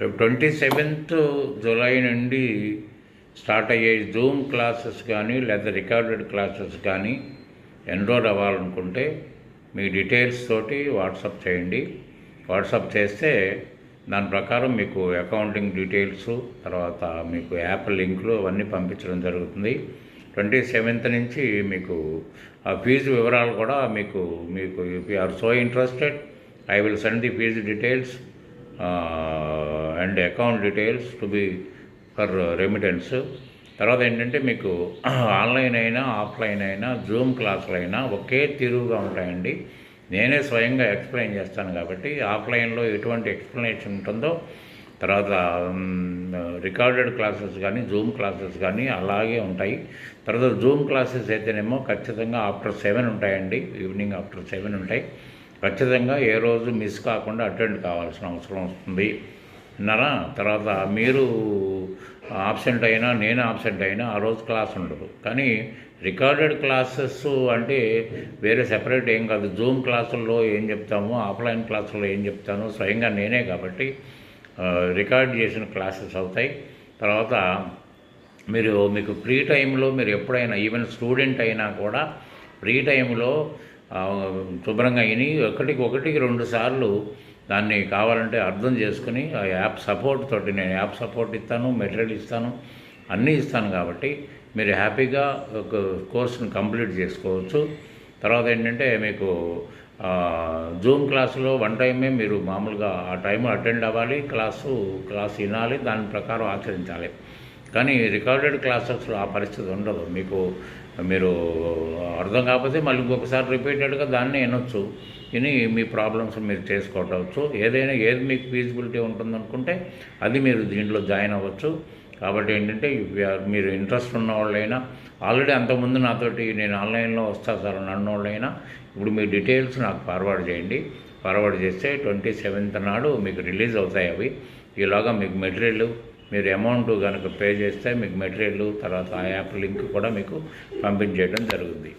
రేపు 27th July నుండి start అయ్యే జూమ్ క్లాసెస్ కానీ లేదా రికార్డెడ్ క్లాసెస్ కానీ ఎన్రోల్ అవ్వాలనుకుంటే మీ డీటెయిల్స్ తోటి వాట్సాప్ చేయండి. వాట్సాప్ చేస్తే దాని ప్రకారం మీకు అకౌంటింగ్ డీటెయిల్స్, తర్వాత మీకు యాప్ లింకులు అవన్నీ పంపించడం జరుగుతుంది. 27th నుంచి మీకు ఆ ఫీజు వివరాలు కూడా మీకు if you are so interested, I will send the fees details and account details to be for remittance. తర్వాత ఏంటంటే మీకు ఆన్లైన్ అయినా ఆఫ్లైన్ అయినా జూమ్ క్లాసులు అయినా ఒకే తీరుగా ఉంటాయండి. నేనే స్వయంగా ఎక్స్ప్లెయిన్ చేస్తాను కాబట్టి ఆఫ్లైన్లో ఎటువంటి ఎక్స్ప్లెనేషన్ ఉంటుందో తర్వాత రికార్డెడ్ క్లాసెస్ కానీ జూమ్ క్లాసెస్ కానీ అలాగే ఉంటాయి. తర్వాత జూమ్ క్లాసెస్ అయితేనేమో ఖచ్చితంగా ఆఫ్టర్ 7 ఉంటాయండి, ఈవినింగ్ ఆఫ్టర్ 7 ఉంటాయి. ఖచ్చితంగా ఏ రోజు మిస్ కాకుండా అటెండ్ కావాల్సిన అవసరం వస్తుంది విన్నారా. తర్వాత మీరు ఆబ్సెంట్ అయినా నేను ఆబ్సెంట్ అయినా ఆ రోజు క్లాస్ ఉండదు. కానీ రికార్డెడ్ క్లాసెస్ అంటే వేరే సెపరేట్ ఏం కాదు. జూమ్ క్లాసుల్లో ఏం చెప్తామో ఆఫ్లైన్ క్లాసుల్లో ఏం చెప్తానో స్వయంగా నేనే కాబట్టి రికార్డ్ చేసిన క్లాసెస్ అవుతాయి. తర్వాత మీకు ఫ్రీ టైంలో మీరు ఎప్పుడైనా ఈవెన్ స్టూడెంట్ అయినా కూడా ఫ్రీ టైంలో శుభ్రంగా విని ఒకటికి 2 సార్లు దాన్ని కావాలంటే అర్థం చేసుకుని ఆ యాప్ సపోర్ట్ తోటి, నేను యాప్ సపోర్ట్ ఇస్తాను, మెటీరియల్ ఇస్తాను, అన్నీ ఇస్తాను కాబట్టి మీరు హ్యాపీగా ఒక కోర్సును కంప్లీట్ చేసుకోవచ్చు. తర్వాత ఏంటంటే మీకు జూమ్ క్లాసులో 1 టైమే మీరు మామూలుగా ఆ టైం అటెండ్ అవ్వాలి, క్లాసు వినాలి, దాని ప్రకారం ఆచరించాలి. కానీ రికార్డెడ్ క్లాసెస్లో ఆ పరిస్థితి ఉండదు. మీరు అర్థం కాకపోతే మళ్ళీ ఇంకొకసారి రిపీటెడ్గా దాన్ని వినొచ్చు, విని మీ ప్రాబ్లమ్స్ మీరు చేసుకోవచ్చు. ఏది మీకు ఫీజిబిలిటీ ఉంటుందనుకుంటే అది మీరు దీంట్లో జాయిన్ అవ్వచ్చు. కాబట్టి ఏంటంటే మీరు ఇంట్రెస్ట్ ఉన్న వాళ్ళైనా, ఆల్రెడీ అంతకుముందు నాతోటి నేను ఆన్లైన్లో వస్తా సార్ అన్నోళ్ళైనా ఇప్పుడు మీ డీటెయిల్స్ నాకు ఫార్వర్డ్ చేయండి. ఫార్వర్డ్ చేస్తే 27th నాడు మీకు రిలీజ్ అవుతాయి అవి. ఈలోగా మీకు మెటీరియల్, మీరు అమౌంట్ కనుక పే చేస్తే మీకు మెటీరియల్ తర్వాత ఆ యాప్ లింక్ కూడా మీకు పంపించేయడం జరుగుతుంది.